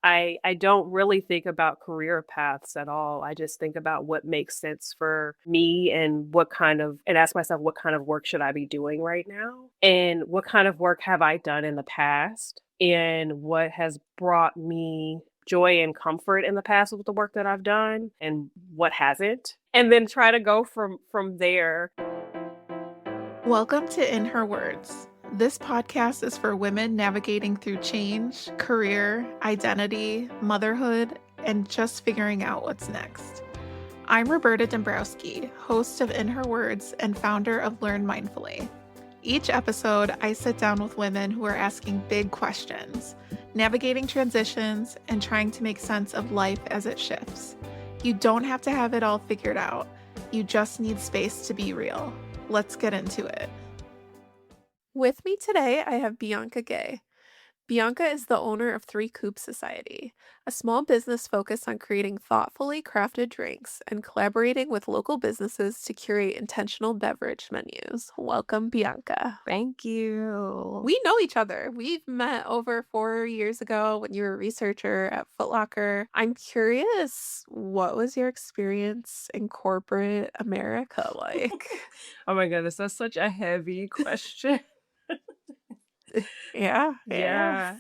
I don't really think about career paths at all. I just think about what makes sense for me and and ask myself what kind of work should I be doing right now? And what kind of work have I done in the past? And what has brought me joy and comfort in the past with the work that I've done and what hasn't? And then try to go from there. Welcome to In Her Words. This podcast is for women navigating through change, career, identity, motherhood, and just figuring out what's next. I'm Roberta Dombrowski, host of In Her Words and founder of Learn Mindfully. Each episode, I sit down with women who are asking big questions, navigating transitions, and trying to make sense of life as it shifts. You don't have to have it all figured out. You just need space to be real. Let's get into it. With me today, I have Bianca Gay. Bianca is the owner of Three Coupe Society, a small business focused on creating thoughtfully crafted drinks and collaborating with local businesses to curate intentional beverage menus. Welcome, Bianca. Thank you. We know each other. We've met over 4 years ago when you were a researcher at Foot Locker. I'm curious, what was your experience in corporate America like? Oh my goodness, that's such a heavy question. Yeah. Yeah.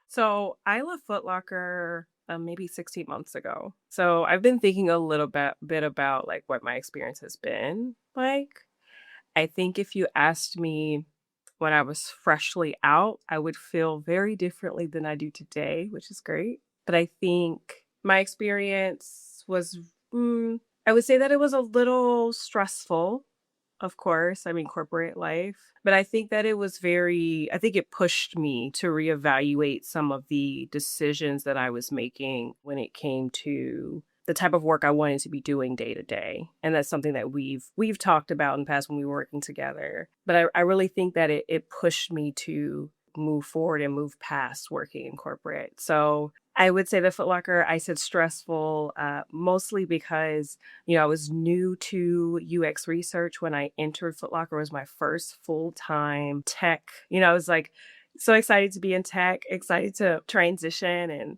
So I left Foot Locker maybe 16 months ago. So I've been thinking a little bit about like what my experience has been like. I think if you asked me when I was freshly out, I would feel very differently than I do today, which is great. But I think my experience was, I would say that it was a little stressful, of course. I mean, corporate life. But I think that I think it pushed me to reevaluate some of the decisions that I was making when it came to the type of work I wanted to be doing day to day. And that's something that we've talked about in the past when we were working together. But I really think that it pushed me to move forward and move past working in corporate. So I would say the Foot Locker, I said stressful, mostly because, I was new to UX research when I entered Foot Locker. It was my first full-time tech. I was like so excited to be in tech, excited to transition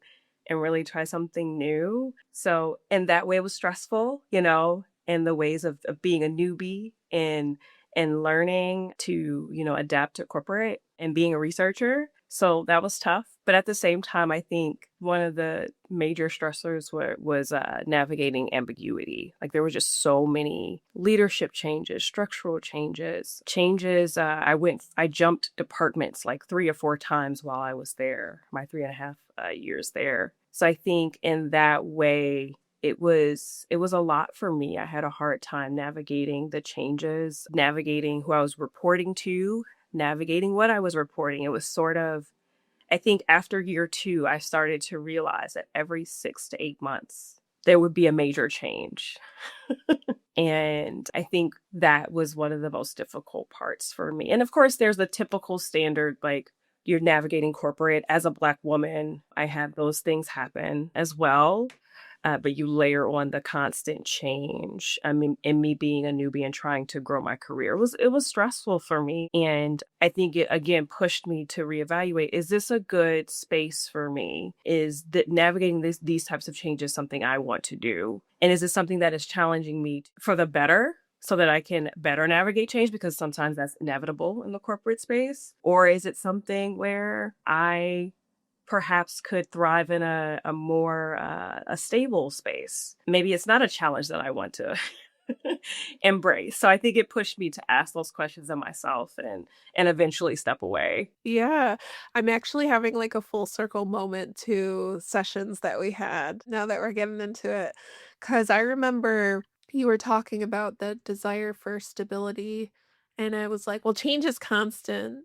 and really try something new. So in that way it was stressful, in the ways of being a newbie and learning to, adapt to corporate and being a researcher. So that was tough. But at the same time, I think one of the major stressors was navigating ambiguity. Like there were just so many leadership changes, structural changes. I jumped departments like 3 or 4 times while I was there, my 3.5 years there. So I think in that way, it was a lot for me. I had a hard time navigating the changes, navigating who I was reporting to, navigating what I was reporting. It was sort of, I think after year 2, I started to realize that every 6 to 8 months, there would be a major change. And I think that was one of the most difficult parts for me. And of course, there's the typical standard, like you're navigating corporate as a Black woman. I had those things happen as well. But you layer on the constant change. I mean, and me being a newbie and trying to grow my career it was stressful for me. And I think it again pushed me to reevaluate, is this a good space for me? Is that navigating these types of changes something I want to do? And is it something that is challenging me for the better? So that I can better navigate change, because sometimes that's inevitable in the corporate space? Or is it something where I perhaps could thrive in a more a stable space? Maybe it's not a challenge that I want to embrace. So I think it pushed me to ask those questions of myself and eventually step away. Yeah, I'm actually having like a full circle moment to sessions that we had now that we're getting into it. Because I remember you were talking about the desire for stability, and I was like, well, change is constant,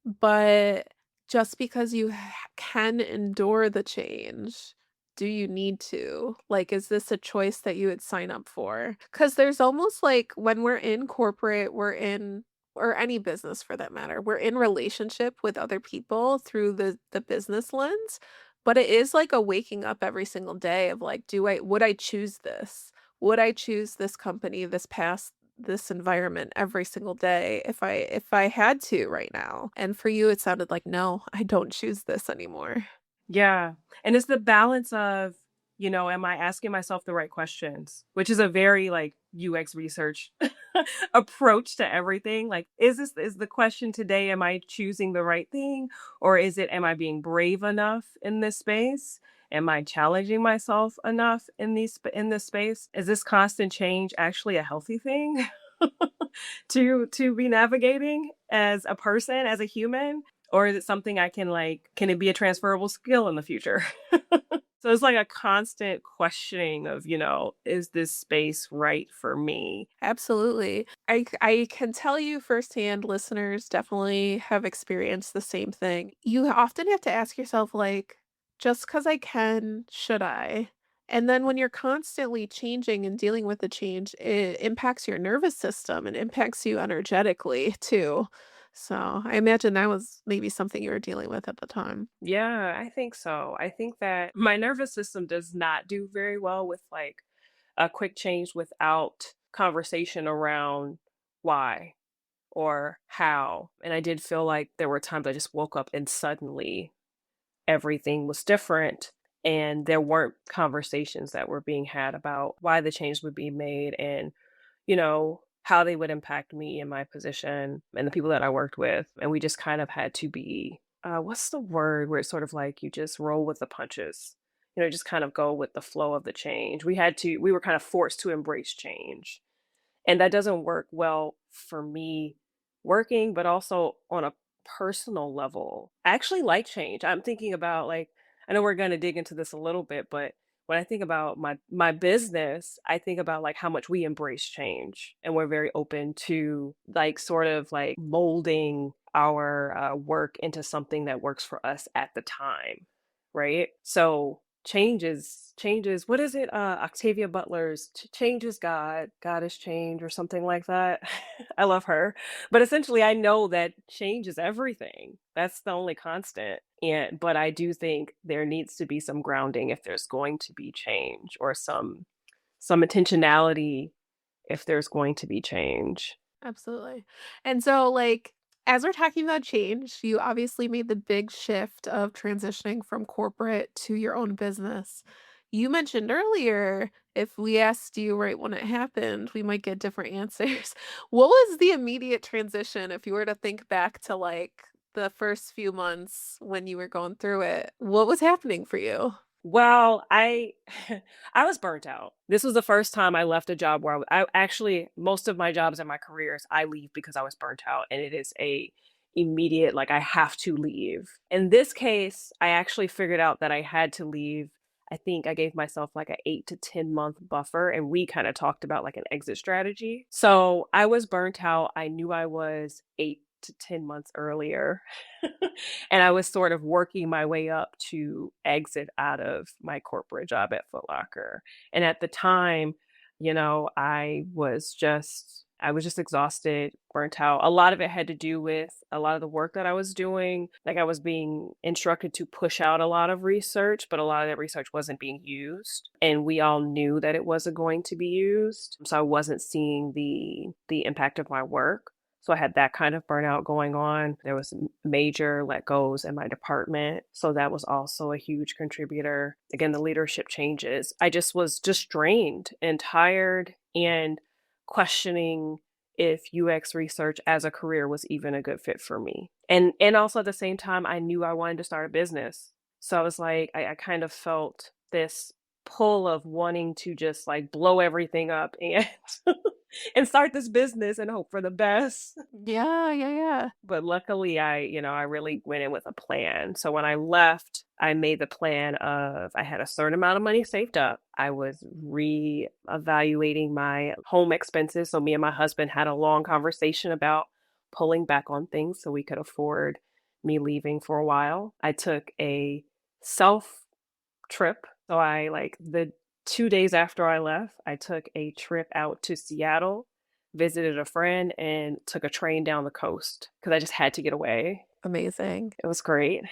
but just because you can endure the change, do you need to? Like, is this a choice that you would sign up for? Because there's almost like when we're in corporate, or any business for that matter, we're in relationship with other people through the business lens, but it is like a waking up every single day of like, would I choose this? Would I choose this company, this environment every single day if I had to right now? And for you, it sounded like, no, I don't choose this anymore. Yeah. And it's the balance of, am I asking myself the right questions? Which is a very like UX research approach to everything. Like, is the question today, am I choosing the right thing? Or is it, am I being brave enough in this space? Am I challenging myself enough in this space? Is this constant change actually a healthy thing to be navigating as a person, as a human? Or is it something I can like, can it be a transferable skill in the future? So it's like a constant questioning of, is this space right for me? Absolutely. I can tell you firsthand, listeners definitely have experienced the same thing. You often have to ask yourself, like, just because I can, should I? And then when you're constantly changing and dealing with the change, it impacts your nervous system and impacts you energetically too. So I imagine that was maybe something you were dealing with at the time. Yeah, I think so. I think that my nervous system does not do very well with like a quick change without conversation around why or how. And I did feel like there were times I just woke up and suddenly everything was different and there weren't conversations that were being had about why the change would be made and how they would impact me and my position and the people that I worked with. And we just kind of had to be, what's the word where it's sort of like you just roll with the punches, just kind of go with the flow of the change. We were kind of forced to embrace change. And that doesn't work well for me working, but also on a personal level. I actually like change. I'm thinking about like, I know we're going to dig into this a little bit, but when I think about my business, I think about like how much we embrace change and we're very open to like sort of like molding our work into something that works for us at the time, right? So changes what is it, Octavia Butler's change is God is change or something like that. I love her, but essentially I know that change is everything. That's the only constant. And but I do think there needs to be some grounding if there's going to be change, or some intentionality if there's going to be change. Absolutely. And so, like, as we're talking about change, you obviously made the big shift of transitioning from corporate to your own business. You mentioned earlier if we asked you right when it happened, we might get different answers. What was the immediate transition if you were to think back to like the first few months when you were going through it? What was happening for you? Well, I I was burnt out. This was the first time I left a job where I actually, most of my jobs in my careers, I leave because I was burnt out and it is a immediate like I have to leave. In this case, I actually figured out that I had to leave. I think I gave myself like a 8 to 10 month buffer and we kind of talked about like an exit strategy. So, I was burnt out. I knew I was 8 to 10 months earlier. And I was sort of working my way up to exit out of my corporate job at Foot Locker. And at the time, I was just exhausted, burnt out. A lot of it had to do with a lot of the work that I was doing. Like I was being instructed to push out a lot of research, but a lot of that research wasn't being used. And we all knew that it wasn't going to be used. So I wasn't seeing the impact of my work. So I had that kind of burnout going on. There was major let goes in my department. So that was also a huge contributor. Again, the leadership changes. I just was just drained and tired and questioning if UX research as a career was even a good fit for me. And also at the same time, I knew I wanted to start a business. So I was like, I kind of felt this pull of wanting to just like blow everything up and and start this business and hope for the best. Yeah, yeah, yeah. But luckily I really went in with a plan. So when I left, I made the plan of I had a certain amount of money saved up. I was re-evaluating my home expenses. So me and my husband had a long conversation about pulling back on things so we could afford me leaving for a while. I took a self trip. So I like the 2 days after I left, I took a trip out to Seattle, visited a friend, and took a train down the coast because I just had to get away. Amazing. It was great.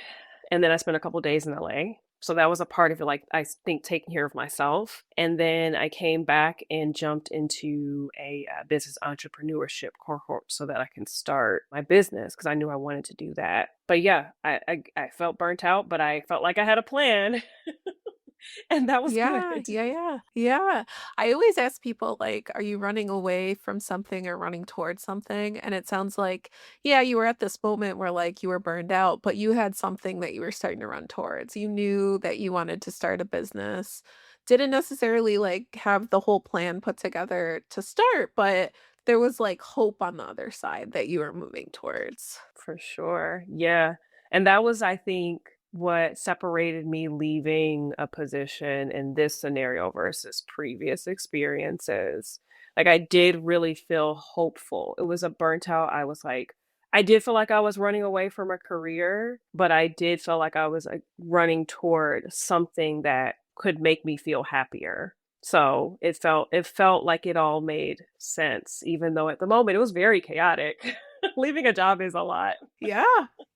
And then I spent a couple days in LA. So that was a part of it, like, I think taking care of myself. And then I came back and jumped into a business entrepreneurship cohort so that I can start my business because I knew I wanted to do that. But yeah, I felt burnt out, but I felt like I had a plan and that was Yeah, good. yeah, yeah, yeah. I always ask people, like, are you running away from something or running towards something? And it sounds like, yeah, you were at this moment where, like, you were burned out, but you had something that you were starting to run towards. You knew that you wanted to start a business. Didn't necessarily, like, have the whole plan put together to start, but there was, like, hope on the other side that you were moving towards. For sure. Yeah. And that was, I think, what separated me leaving a position in this scenario versus previous experiences. Like, I did really feel hopeful. It was a burnt out. I was like, I did feel like I was running away from a career, but I did feel like I was like running toward something that could make me feel happier. So it felt like it all made sense, even though at the moment it was very chaotic. Leaving a job is a lot. Yeah.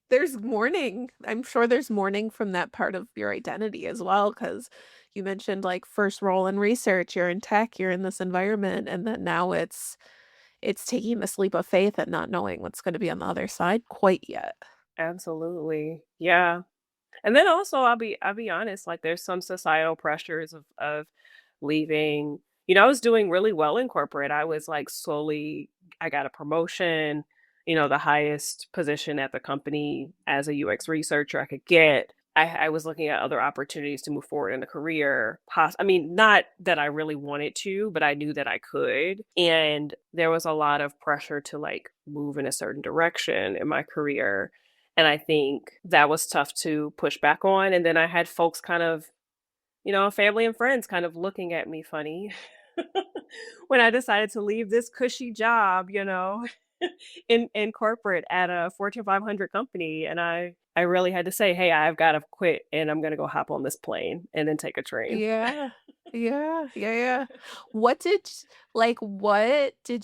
There's mourning. I'm sure there's mourning from that part of your identity as well, because you mentioned, like, first role in research, you're in tech, you're in this environment, and then now it's taking this leap of faith and not knowing what's gonna be on the other side quite yet. Absolutely. Yeah. And then also I'll be honest, like there's some societal pressures of leaving. I was doing really well in corporate. I was like slowly I got a promotion, the highest position at the company as a UX researcher I could get. I was looking at other opportunities to move forward in a career. I mean, not that I really wanted to, but I knew that I could. And there was a lot of pressure to like move in a certain direction in my career, and I think that was tough to push back on. And then I had folks kind of, family and friends kind of looking at me funny when I decided to leave this cushy job, in corporate at a Fortune 500 company. And I really had to say, hey, I've got to quit and I'm going to go hop on this plane and then take a train. Yeah. Yeah, yeah, yeah. What did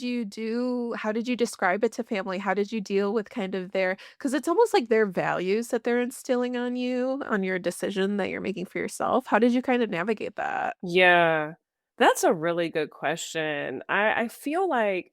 you do? How did you describe it to family? How did you deal with kind of because it's almost like their values that they're instilling on you, on your decision that you're making for yourself. How did you kind of navigate that? Yeah, that's a really good question. I feel like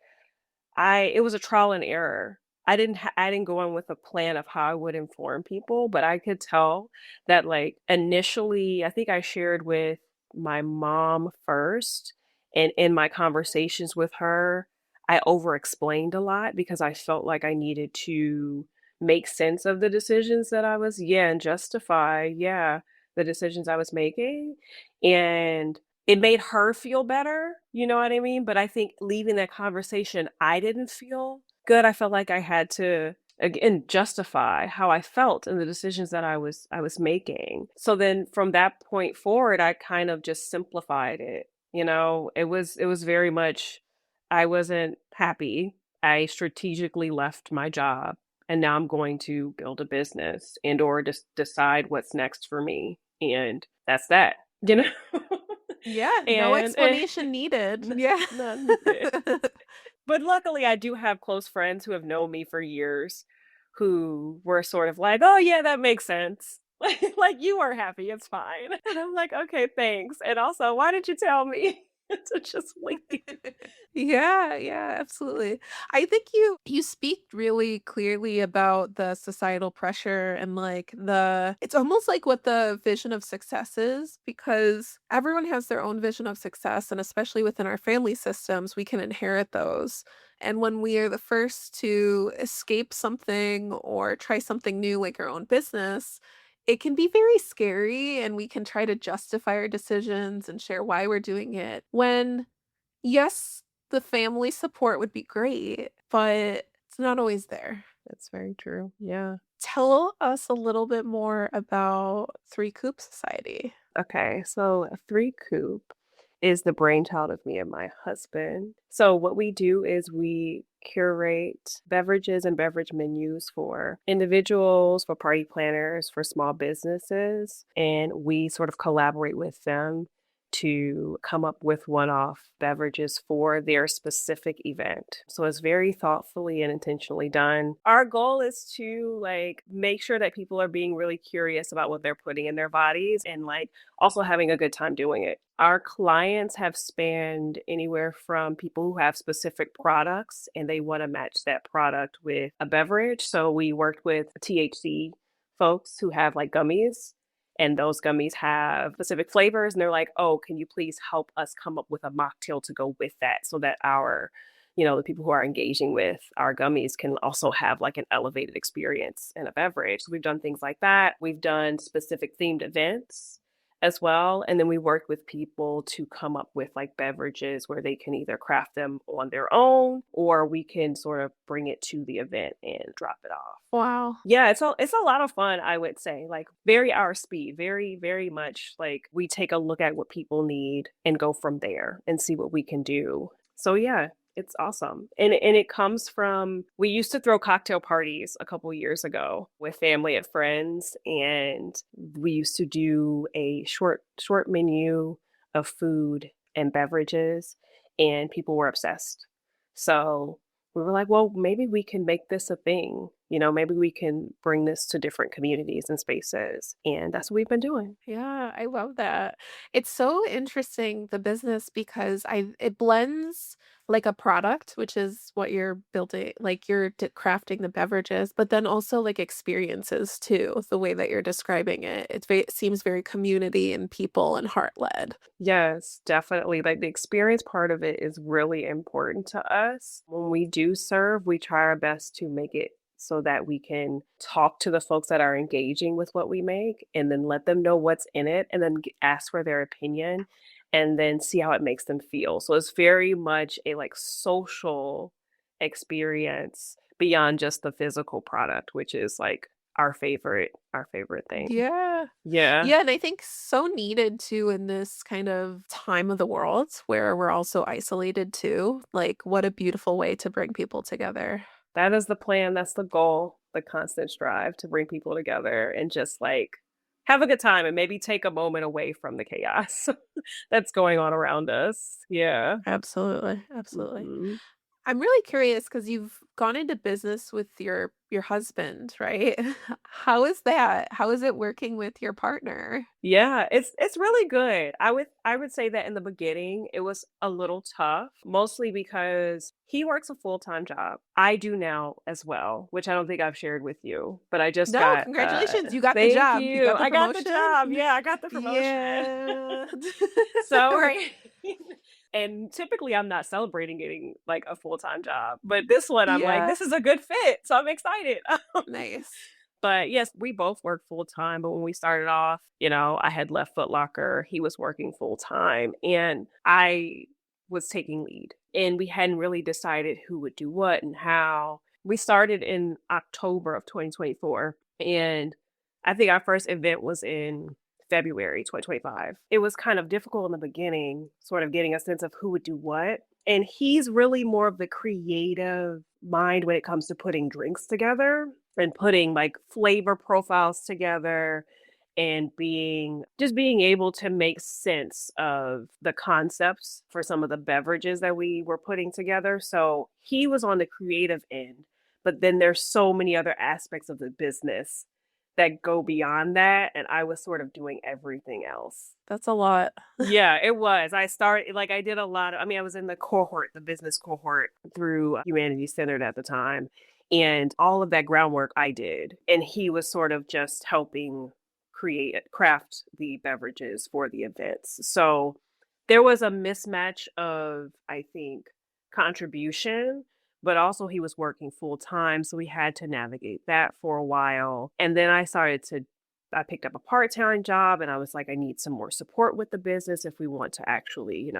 it was a trial and error. I didn't go in with a plan of how I would inform people, but I could tell that like initially, I think I shared with my mom first, and in my conversations with her, I over explained a lot because I felt like I needed to make sense of the decisions that I was, yeah, and justify, yeah, the decisions I was making. And it made her feel better, you know what I mean? But I think leaving that conversation, I didn't feel good. I felt like I had to again justify how I felt and the decisions that I was making. So then from that point forward, I kind of just simplified it. It was very much I wasn't happy. I strategically left my job and now I'm going to build a business and or just decide what's next for me. And that's that, you know? Yeah, no And explanation needed. Yeah. none needed. But luckily, I do have close friends who have known me for years who were sort of like, "Oh, yeah, that makes sense." Like, "You are happy, it's fine." And I'm like, "Okay, thanks." And also, "Why did you tell me to just leave?" Yeah, yeah, absolutely. I think you speak really clearly about the societal pressure and like it's almost like what the vision of success is, because everyone has their own vision of success, and especially within our family systems, we can inherit those. And when we are the first to escape something or try something new like our own business, it can be very scary, and we can try to justify our decisions and share why we're doing it when, yes, the family support would be great, but it's not always there. That's very true. Yeah. Tell us a little bit more about Three Coupe Society. Okay, so Three Coupe is the brainchild of me and my husband. So what we do is we curate beverages and beverage menus for individuals, for party planners, for small businesses, and we sort of collaborate with them to come up with one-off beverages for their specific event. So it's very thoughtfully and intentionally done. Our goal is to like make sure that people are being really curious about what they're putting in their bodies and like also having a good time doing it. Our clients have spanned anywhere from people who have specific products and they want to match that product with a beverage. So we worked with THC folks who have like gummies, and those gummies have specific flavors, and they're like, oh, can you please help us come up with a mocktail to go with that so that our, the people who are engaging with our gummies can also have like an elevated experience in a beverage. So we've done things like that. We've done specific themed events as well. And then we worked with people to come up with like beverages where they can either craft them on their own or we can sort of bring it to the event and drop it off. Wow. Yeah, it's a lot of fun, I would say. Like very our speed, very, very much like we take a look at what people need and go from there and see what we can do. So yeah, it's awesome. And it comes from we used to throw cocktail parties a couple years ago with family and friends, and we used to do a short menu of food and beverages, and people were obsessed. So we were like, well, maybe we can make this a thing. Maybe we can bring this to different communities and spaces. And that's what we've been doing. Yeah, I love that. It's so interesting, the business, because it blends like a product, which is what you're building, like you're crafting the beverages, but then also like experiences too, the way that you're describing it. It seems very community and people and heart led. Yes, definitely. Like the experience part of it is really important to us. When we do serve, we try our best to make it so that we can talk to the folks that are engaging with what we make and then let them know what's in it and then ask for their opinion and then see how it makes them feel. So it's very much a like social experience beyond just the physical product, which is like our favorite thing. Yeah. Yeah. Yeah, and I think so needed too in this kind of time of the world where we're all so isolated too. Like, what a beautiful way to bring people together. That is the plan. That's the goal, the constant strive to bring people together and just like have a good time and maybe take a moment away from the chaos that's going on around us. Yeah. Absolutely. Absolutely. Hmm. I'm really curious because you've gone into business with your husband, right? How is that? How is it working with your partner? Yeah, it's really good. I would say that in the beginning it was a little tough, mostly because he works a full-time job. I do now as well, which I don't think I've shared with you, but I just No, got congratulations. You got the thank job. You you. got the I got the promotion. job. Yeah, I got the promotion. Yeah. So right. And typically I'm not celebrating getting like a full-time job, but this one I'm like Yeah. this is a good fit, so I'm excited. Nice. But yes, we both work full time. But when we started off, I had left Foot Locker. He was working full time, and I was taking lead. And we hadn't really decided who would do what and how. We started in October of 2024, and I think our first event was in February 2025. It was kind of difficult in the beginning, sort of getting a sense of who would do what. And he's really more of the creative mind when it comes to putting drinks together and putting like flavor profiles together and being able to make sense of the concepts for some of the beverages that we were putting together. So he was on the creative end, but then there's so many other aspects of the business that go beyond that, and I was sort of doing everything else. That's a lot. Yeah, it was. I did a lot of, I mean, I was in the business cohort through Humanity Centered at the time. And all of that groundwork I did. And he was sort of just helping craft the beverages for the events. So there was a mismatch of, I think, contribution, but also he was working full time. So we had to navigate that for a while. And then I picked up a part-time job and I was like, I need some more support with the business if we want to actually,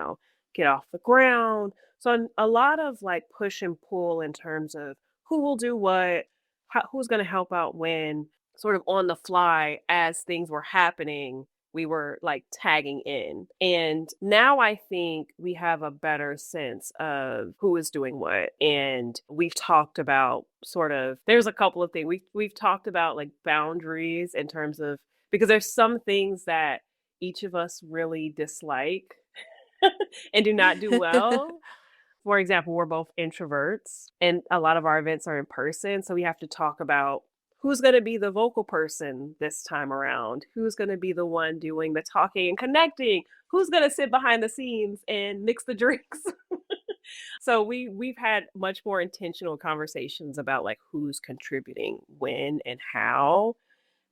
get off the ground. So a lot of like push and pull in terms of who will do what, who's going to help out when, sort of on the fly as things were happening. We were like tagging in. And now I think we have a better sense of who is doing what. And we've talked about there's a couple of things. We've talked about like boundaries in terms of, because there's some things that each of us really dislike and do not do well. For example, we're both introverts and a lot of our events are in person. So we have to talk about who's going to be the vocal person this time around, who's going to be the one doing the talking and connecting, who's going to sit behind the scenes and mix the drinks. So we've had much more intentional conversations about like who's contributing when and how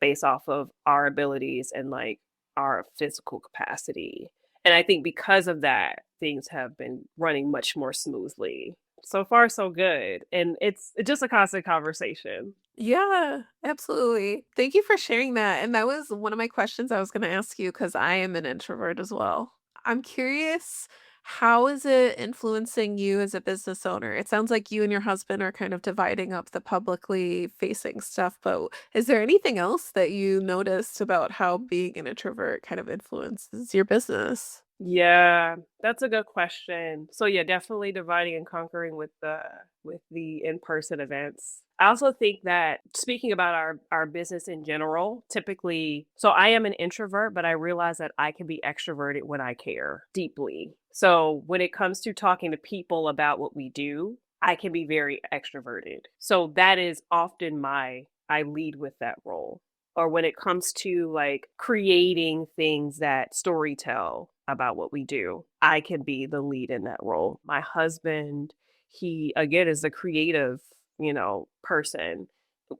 based off of our abilities and like our physical capacity. And I think because of that, things have been running much more smoothly. So far, so good. And it's just a constant conversation. Yeah, absolutely. Thank you for sharing that. And that was one of my questions I was going to ask you because I am an introvert as well. I'm curious, how is it influencing you as a business owner? It sounds like you and your husband are kind of dividing up the publicly facing stuff, but is there anything else that you noticed about how being an introvert kind of influences your business? Yeah, that's a good question. So yeah, definitely dividing and conquering with the in-person events. I also think that speaking about our business in general, typically, so I am an introvert, but I realize that I can be extroverted when I care deeply. So when it comes to talking to people about what we do, I can be very extroverted. So that is often I lead with that role. Or when it comes to like creating things that storytell about what we do, I can be the lead in that role. My husband, he again is a creative, person.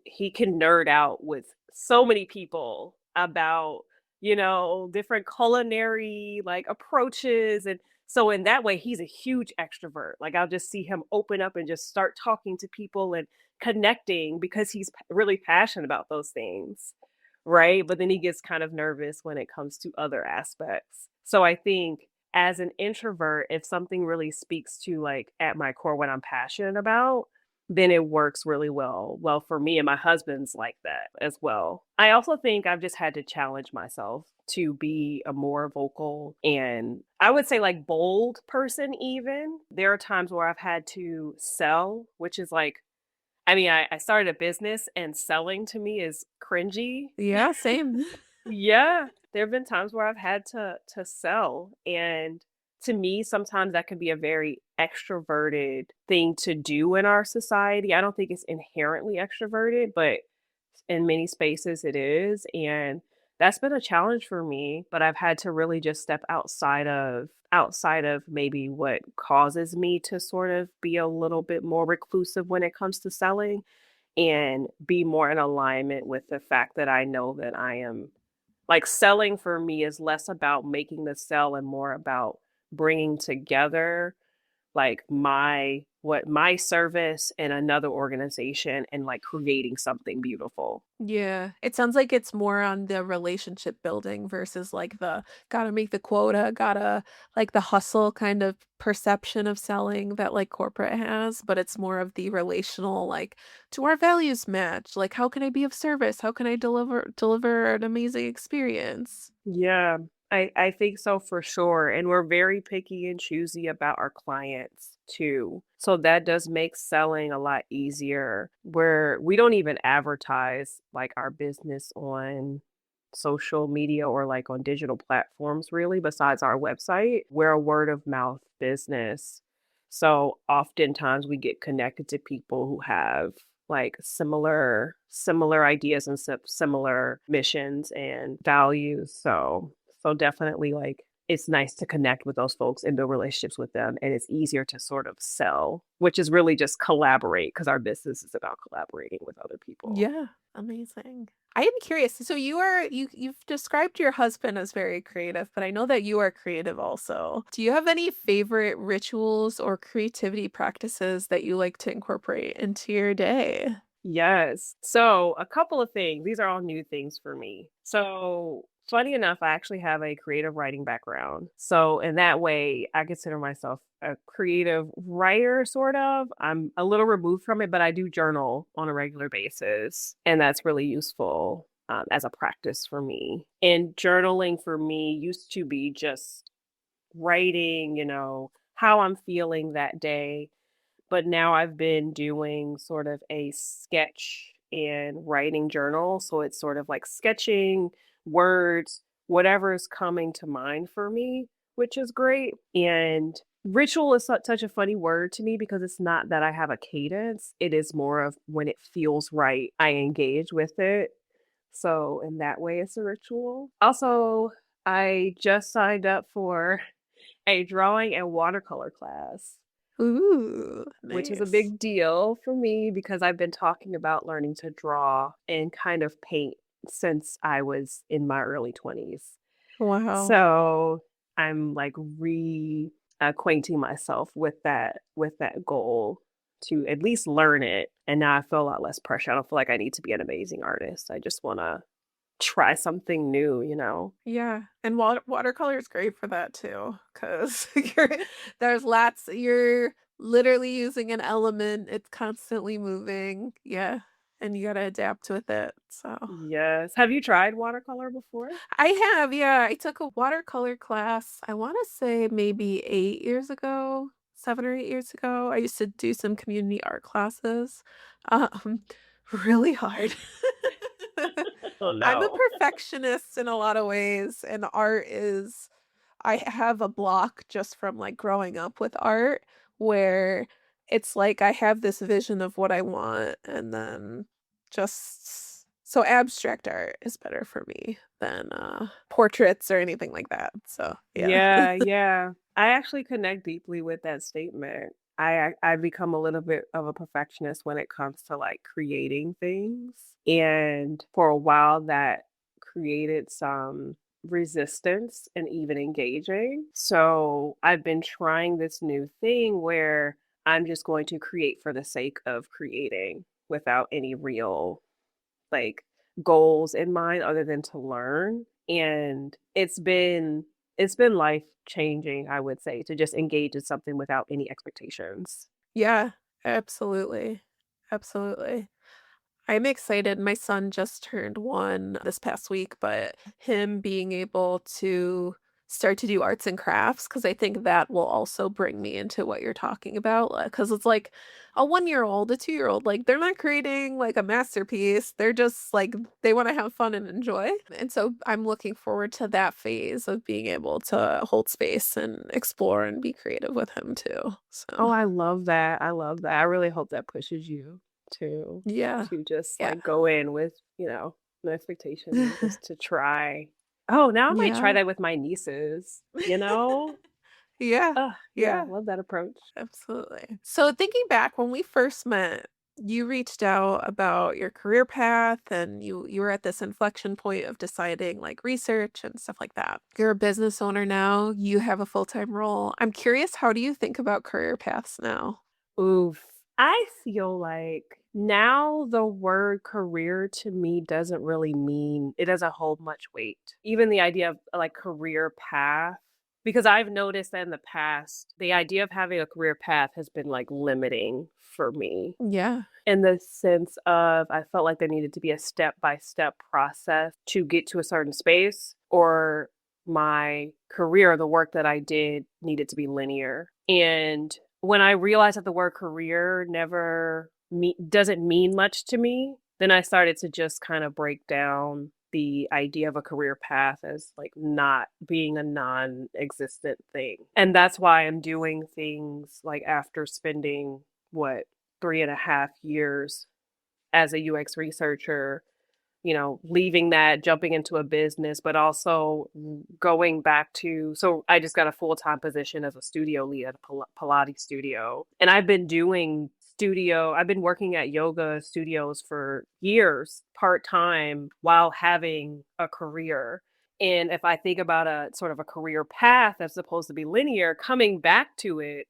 He can nerd out with so many people about, different culinary like approaches. And so in that way, he's a huge extrovert. Like I'll just see him open up and just start talking to people and connecting because he's really passionate about those things. Right? But then he gets kind of nervous when it comes to other aspects. So I think as an introvert, if something really speaks to like at my core what I'm passionate about, then it works really well. Well, for me and my husband's like that as well. I also think I've just had to challenge myself to be a more vocal and I would say like bold person, even. There are times where I've had to sell, which is like, I started a business and selling to me is cringy. Yeah, same. Yeah, there have been times where I've had to sell, and to me, sometimes that can be a very extroverted thing to do in our society. I don't think it's inherently extroverted, but in many spaces it is, and that's been a challenge for me, but I've had to really just step outside of maybe what causes me to sort of be a little bit more reclusive when it comes to selling and be more in alignment with the fact that I know that I am like selling for me is less about making the sell and more about bringing together like my service and another organization and like creating something beautiful. Yeah, it sounds like it's more on the relationship building versus like the gotta make the quota, gotta like the hustle kind of perception of selling that like corporate has, but it's more of the relational, like, do our values match? Like, how can I be of service? How can I deliver an amazing experience? Yeah, I think so for sure. And we're very picky and choosy about our clients too. So that does make selling a lot easier where we don't even advertise like our business on social media or like on digital platforms really besides our website. We're a word of mouth business. So oftentimes we get connected to people who have like similar ideas and similar missions and values. So definitely like it's nice to connect with those folks and build relationships with them and it's easier to sort of sell, which is really just collaborate because our business is about collaborating with other people. Yeah, amazing. I am curious. So you've described your husband as very creative, but I know that you are creative also. Do you have any favorite rituals or creativity practices that you like to incorporate into your day? Yes. So, a couple of things. These are all new things for me. So, funny enough, I actually have a creative writing background. So, in that way, I consider myself a creative writer, sort of. I'm a little removed from it, but I do journal on a regular basis. And that's really useful as a practice for me. And journaling for me used to be just writing, how I'm feeling that day, but now I've been doing sort of a sketch and writing journal. So it's sort of like sketching words whatever is coming to mind for me, which is great. And ritual is such a funny word to me because it's not that I have a cadence. It is more of when it feels right, I engage with it. So in that way, it's a ritual. Also, I just signed up for a drawing and watercolor class, Ooh, which is a nice. big deal for me because I've been talking about learning to draw and kind of paint since I was in my early 20s. Wow. So I'm like reacquainting myself with that goal to at least learn it. And now I feel a lot less pressure. I don't feel like I need to be an amazing artist. I just want to try something new, you know? Yeah, and watercolor is great for that too, because there's lots you're literally using an element, it's constantly moving, yeah, and you gotta adapt with it, so Yes. Have you tried watercolor before? I have, yeah, I took a watercolor class, I wanna say maybe 8 years ago, 7 or 8 years ago. I used to do some community art classes, um, really hard. Oh I'm a no. perfectionist in a lot of ways, and art is I have a block just from, like, growing up with art where it's like I have this vision of what I want, and then just so abstract art is better for me than, portraits or anything like that, so, yeah. Yeah, yeah. I actually connect deeply with that statement. I become a little bit of a perfectionist when it comes to like creating things. And for a while that created some resistance and even engaging. So I've been trying this new thing where I'm just going to create for the sake of creating without any real like goals in mind other than to learn. And it's been life changing, I would say, to just engage in something without any expectations. Yeah, absolutely, absolutely. I'm excited. My son just turned 1 this past week, but him being able to start to do arts and crafts, because I think that will also bring me into what you're talking about, because it's like a one-year-old, a two-year-old, like, they're not creating, like, a masterpiece, they're just, like, they wanna have fun and enjoy, and so I'm looking forward to that phase of being able to hold space and explore and be creative with him too, so Oh, I love that. I love that. I really hope that pushes you to yeah. to just Yeah. like go in with, no expectation and just to try. Oh, now I might try Yeah. that with my nieces, you know? Yeah, Yeah, yeah, love that approach. absolutely. So thinking back when we first met, you reached out about your career path and you were at this inflection point of deciding like research and stuff like that. You're a business owner now, you have a full-time role. I'm curious, how do you think about career paths now? Oof. I feel like now the word career to me doesn't really mean it doesn't hold much weight. Even the idea of like career path, because I've noticed that in the past, the idea of having a career path has been like limiting for me Yeah. in the sense of I felt like there needed to be a step by step process to get to a certain space, or my career, the work that I did, needed to be linear. And when I realized that the word career never doesn't mean much to me, then I started to just kind of break down the idea of a career path as like not being a non-existent thing. And that's why I'm doing things like after spending what 3.5 years as a UX researcher, leaving that, jumping into a business, but also going back to, so I just got a full time position as a studio lead at a Pilates studio. And I've been working at yoga studios for years, part time, while having a career. And if I think about a sort of a career path that's supposed to be linear, coming back to it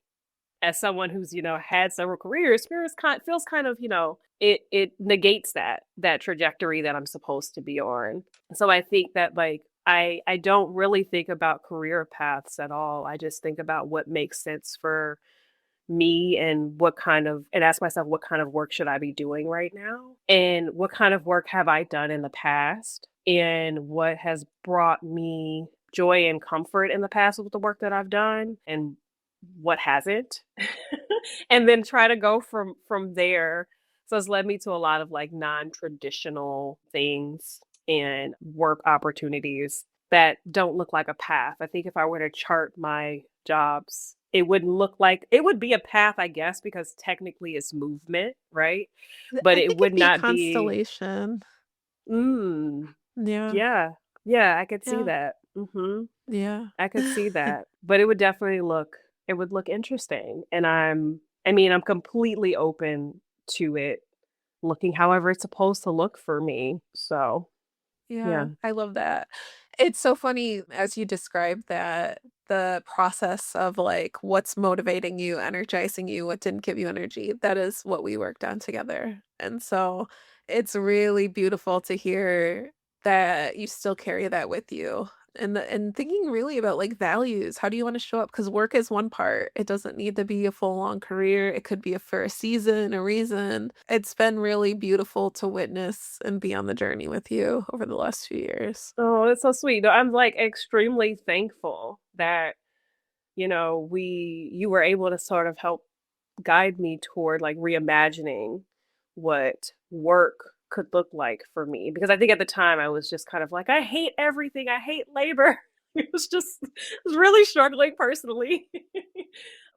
as someone who's had several careers feels kind of it negates that trajectory that I'm supposed to be on. So I think that like I don't really think about career paths at all. I just think about what makes sense for me and and ask myself what kind of work should I be doing right now and what kind of work have I done in the past and what has brought me joy and comfort in the past with the work that I've done and what hasn't. And then try to go from there. So it's led me to a lot of like non-traditional things and work opportunities that don't look like a path. I think if I were to chart my jobs, it wouldn't look like it would be a path, I guess, because technically it's movement, right? But I it think would it'd be not be constellation. mm, Yeah. yeah. Yeah, I could see Yeah. that. Mhm. Yeah. I could see that. But it would definitely look interesting. And I'm completely open to it looking however it's supposed to look for me. So, Yeah, yeah. I love that. It's so funny as you describe that, the process of like what's motivating you, energizing you, what didn't give you energy. That is what we worked on together. And so it's really beautiful to hear that you still carry that with you. And thinking really about like values. How do you want to show up? Because work is one part. It doesn't need to be a full-on career. It could be for a season, a reason. It's been really beautiful to witness and be on the journey with you over the last few years. Oh, it's so sweet. No, I'm like extremely thankful that, you were able to sort of help guide me toward like reimagining what work could look like for me. Because I think at the time I was just kind of like, I hate everything. I hate labor. I was really struggling personally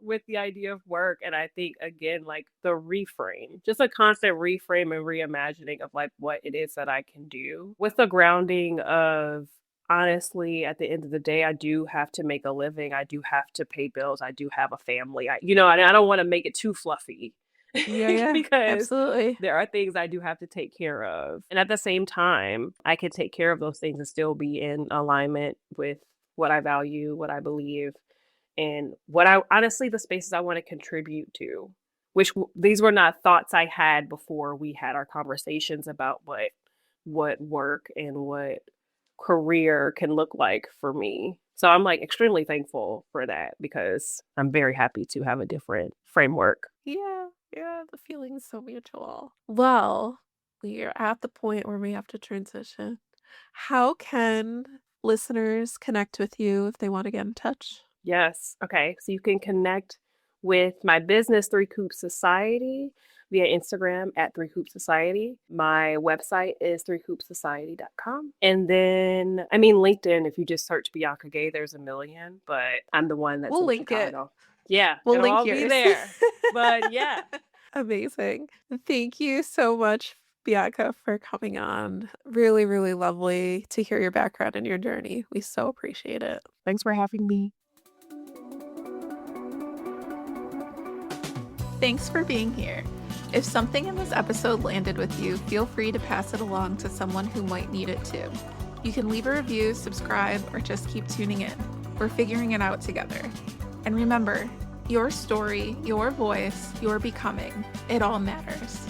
with the idea of work. And I think again, like the reframe, just a constant reframe and reimagining of like what it is that I can do with the grounding of honestly, at the end of the day, I do have to make a living. I do have to pay bills. I do have a family. And I don't want to make it too fluffy Yeah, yeah, because absolutely. there are things I do have to take care of. And at the same time, I can take care of those things and still be in alignment with what I value, what I believe, and what I honestly, the spaces I want to contribute to, these were not thoughts I had before we had our conversations about what work and what career can look like for me. So I'm like extremely thankful for that because I'm very happy to have a different framework. Yeah, yeah, the feeling's so mutual. Well, we are at the point where we have to transition. How can listeners connect with you if they want to get in touch? Yes. Okay. So you can connect with my business, Three Coupe Society, via Instagram at Three Coupe Society. My website is threecoupesociety.com. And then, LinkedIn, if you just search Bianca Gay, there's a million, but I'm the one that's We'll in link it. Chicago. Yeah, We'll it'll link all be yours. there. But yeah, Amazing. Thank you so much, Bianca, for coming on. Really, really lovely to hear your background and your journey. We so appreciate it. thanks for having me. Thanks for being here. If something in this episode landed with you, feel free to pass it along to someone who might need it too. You can leave a review, subscribe, or just keep tuning in. We're figuring it out together. And remember, your story, your voice, your becoming, it all matters.